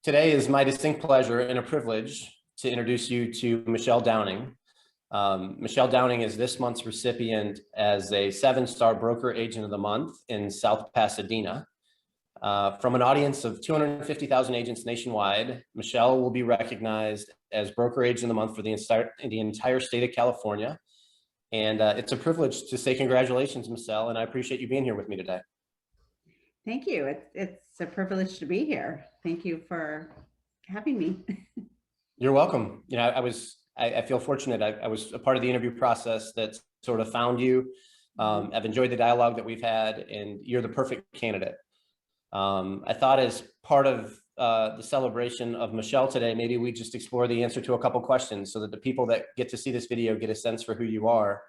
Today is my distinct pleasure and a privilege to introduce you to Michele Downing. Michele Downing is this month's recipient as a 7-star Broker Agent of the Month in South Pasadena. From an audience of 250,000 agents nationwide, Michele will be recognized as Broker Agent of the Month for the entire state of California. And it's a privilege to say congratulations, Michele, and I appreciate you being here with me today. Thank you. It's a privilege to be here. Thank you for having me. You're welcome. You know, I feel fortunate. I was a part of the interview process that sort of found you. I've enjoyed the dialogue that we've had, and you're the perfect candidate. I thought as part of the celebration of Michele today, maybe we just explore the answer to a couple questions so that the people that get to see this video get a sense for who you are.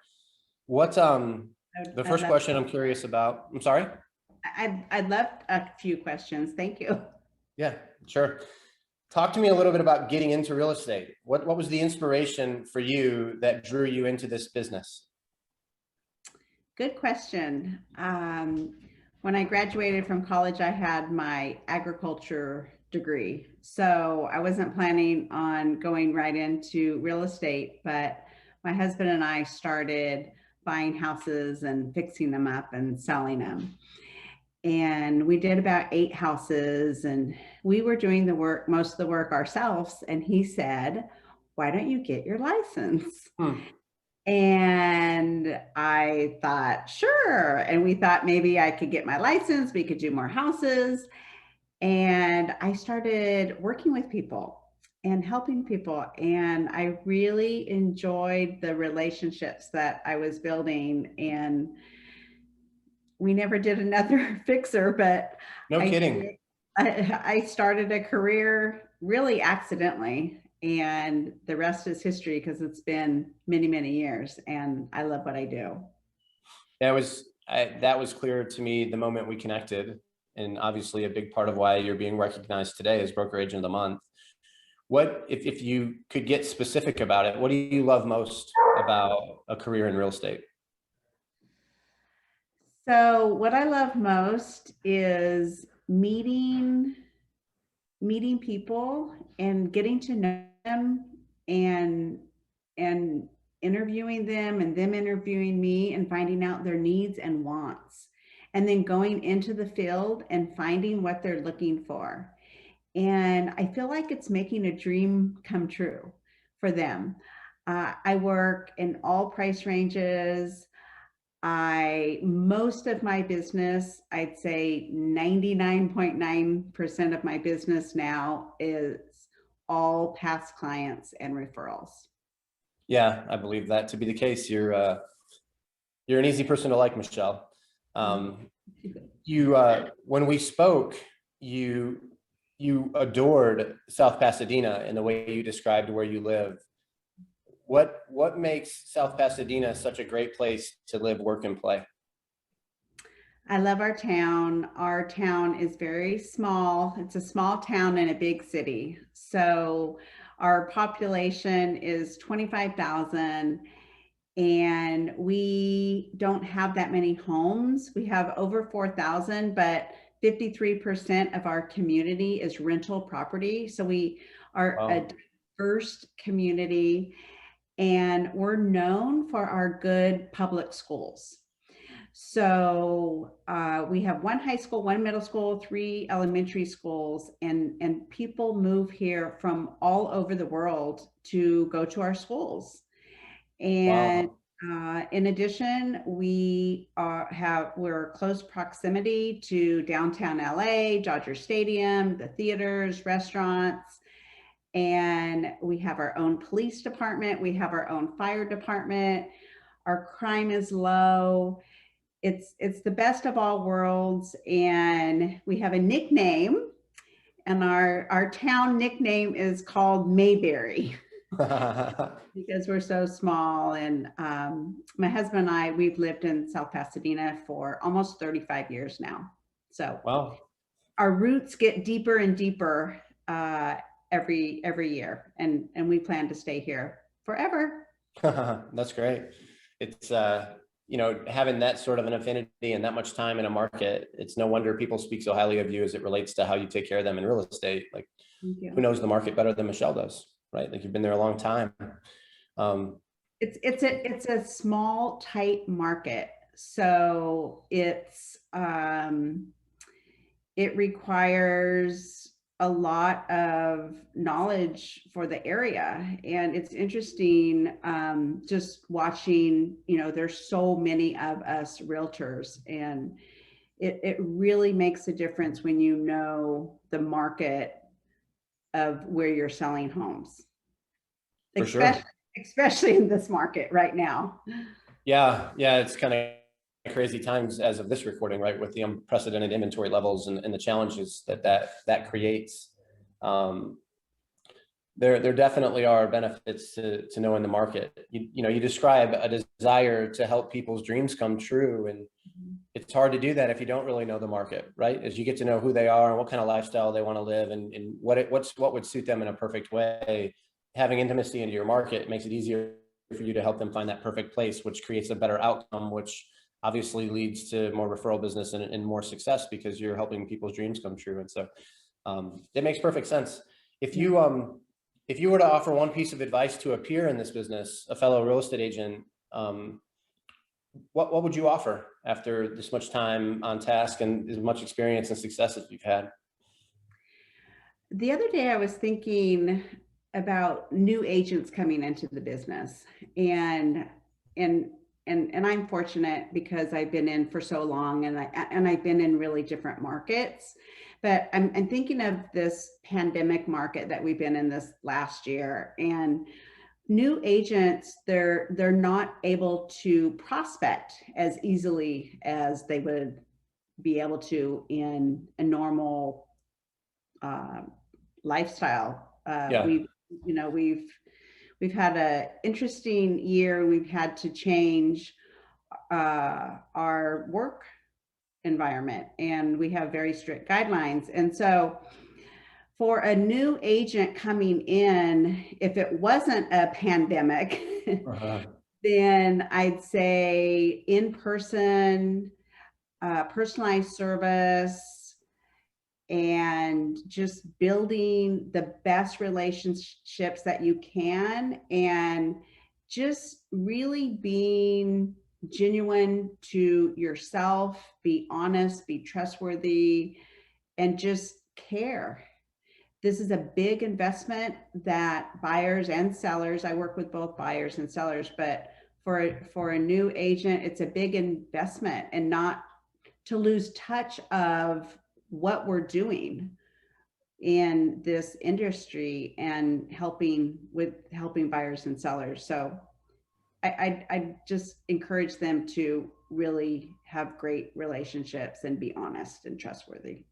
What the first question I'm curious about, I'm sorry? I'd love a few questions. Thank you. Yeah, sure. Talk to me a little bit about getting into real estate. What was the inspiration for you that drew you into this business? Good question. When I graduated from college, I had my agriculture degree. So I wasn't planning on going right into real estate, but my husband and I started buying houses and fixing them up and selling them. And we did about 8 houses, and we were doing the work, most of the work ourselves. And he said, "Why don't you get your license?" And I thought, sure. And we thought maybe I could get my license, we could do more houses. And I started working with people and helping people. And I really enjoyed the relationships that I was building. And we never did another fixer, but no kidding. I started a career really accidentally, and the rest is history because it's been many, many years, and I love what I do. That was clear to me the moment we connected, and obviously a big part of why you're being recognized today as Broker Agent of the Month. What, if you could get specific about it, what do you love most about a career in real estate? So what I love most is meeting people and getting to know them, and interviewing them and them interviewing me and finding out their needs and wants, and then going into the field and finding what they're looking for. And I feel like it's making a dream come true for them. I work in all price ranges. Most of my business, I'd say 99.9% of my business now is all past clients and referrals. Yeah, I believe that to be the case. You're an easy person to like, Michele. When we spoke, you adored South Pasadena in the way you described where you live. What makes South Pasadena such a great place to live, work, and play? I love our town. Our town is very small. It's a small town in a big city. So our population is 25,000, and we don't have that many homes. We have over 4,000, but 53% of our community is rental property. So we are a diverse community, and we're known for our good public schools. So we have 1 high school, 1 middle school, 3 elementary schools, and people move here from all over the world to go to our schools. And in addition, we're close proximity to downtown LA, Dodger Stadium, the theaters, restaurants, and we have our own police department. We have our own fire department. Our crime is low. It's the best of all worlds, and we have a nickname, and our town nickname is called Mayberry. Because we're so small. And my husband and I, we've lived in South Pasadena for almost 35 years now. So our roots get deeper and deeper every year, and we plan to stay here forever. That's great. It's having that sort of an affinity and that much time in a market, it's no wonder people speak so highly of you as it relates to how you take care of them in real estate. Like, Thank you. who knows the market better than Michele does, right? Like, you've been there a long time. It's a small, tight market. So it requires a lot of knowledge for the area. And it's interesting, just watching, there's so many of us realtors, and it really makes a difference when you know the market of where you're selling homes, For sure. especially in this market right now. Yeah, it's kind of crazy times as of this recording, right? With the unprecedented inventory levels and the challenges that creates. There definitely are benefits to knowing the market. You describe a desire to help people's dreams come true, and it's hard to do that if you don't really know the market, right? As you get to know who they are and what kind of lifestyle they want to live, and what would suit them in a perfect way. Having intimacy into your market makes it easier for you to help them find that perfect place, which creates a better outcome, which obviously leads to more referral business and more success, because you're helping people's dreams come true. And so it makes perfect sense. If you were to offer one piece of advice to a peer in this business, a fellow real estate agent, what would you offer after this much time on task and as much experience and success as you've had? The other day I was thinking about new agents coming into the business, and and and I'm fortunate because I've been in for so long, and I've been in really different markets. But I'm thinking of this pandemic market that we've been in this last year, and new agents, they're not able to prospect as easily as they would be able to in a normal uh, lifestyle. Yeah. We've had an interesting year. We've had to change our work environment, and we have very strict guidelines. And so for a new agent coming in, if it wasn't a pandemic, then I'd say in person, personalized service, and just building the best relationships that you can, and just really being genuine to yourself, be honest, be trustworthy, and just care. This is a big investment that buyers and sellers, I work with both buyers and sellers, but for a new agent, it's a big investment, and not to lose touch of what we're doing in this industry and helping buyers and sellers. So I just encourage them to really have great relationships and be honest and trustworthy.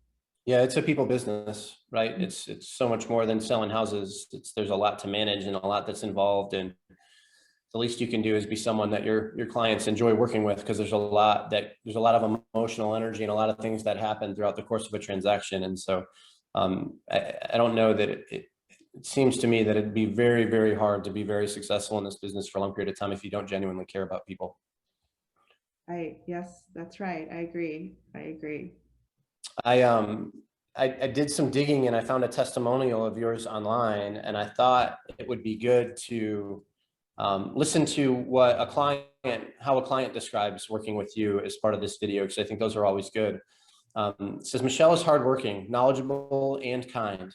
Yeah, it's a people business, right? It's so much more than selling houses. There's a lot to manage and a lot that's involved, and the least you can do is be someone that your clients enjoy working with, because there's a lot of emotional energy and a lot of things that happen throughout the course of a transaction. And so I don't know that it seems to me that it'd be very, very hard to be very successful in this business for a long period of time if you don't genuinely care about people. Yes, that's right. I agree. I did some digging and I found a testimonial of yours online, and I thought it would be good to listen to how a client describes working with you as part of this video, because I think those are always good. It says, Michele is hardworking, knowledgeable, and kind.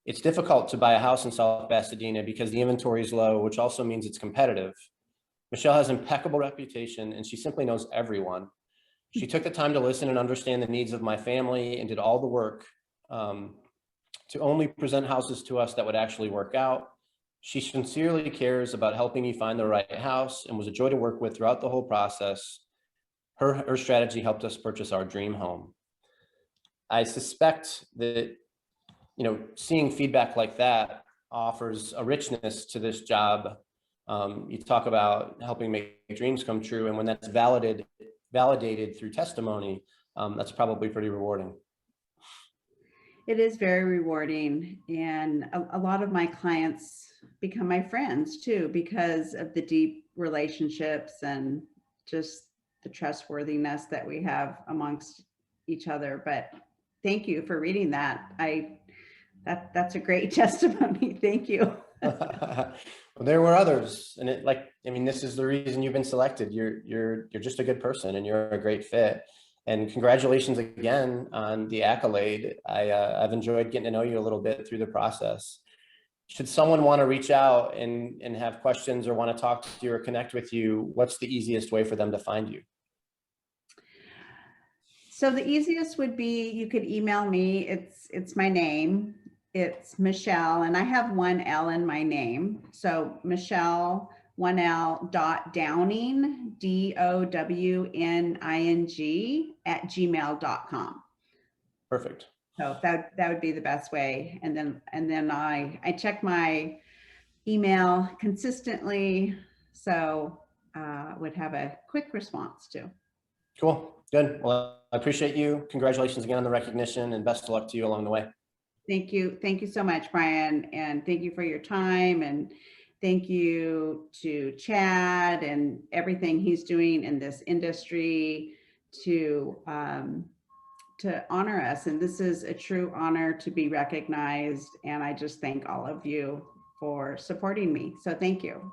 It's difficult to buy a house in South Pasadena because the inventory is low, which also means it's competitive. Michele has impeccable reputation, and she simply knows everyone. She took the time to listen and understand the needs of my family and did all the work to only present houses to us that would actually work out. She sincerely cares about helping you find the right house and was a joy to work with throughout the whole process. Her strategy helped us purchase our dream home. I suspect that, seeing feedback like that offers a richness to this job. You talk about helping make dreams come true, and when that's validated through testimony, that's probably pretty rewarding. It is very rewarding, and a lot of my clients become my friends too, because of the deep relationships and just the trustworthiness that we have amongst each other. But thank you for reading that. That's a great testimony. Thank you. Well, there were others, and I mean, this is the reason you've been selected. You're just a good person, and you're a great fit. And congratulations again on the accolade. I've enjoyed getting to know you a little bit through the process. Should someone want to reach out and have questions or want to talk to you or connect with you, what's the easiest way for them to find you? So the easiest would be, you could email me. It's my name. It's Michele, and I have one L in my name. So Michele, one L .Downing, DOWNING @gmail.com. Perfect. So that would be the best way. And then I check my email consistently, so would have a quick response too. Cool. Good. Well, I appreciate you. Congratulations again on the recognition, and best of luck to you along the way. Thank you. Thank you so much, Brian. And thank you for your time. And thank you to Chad and everything he's doing in this industry to honor us. And this is a true honor to be recognized. And I just thank all of you for supporting me. So thank you.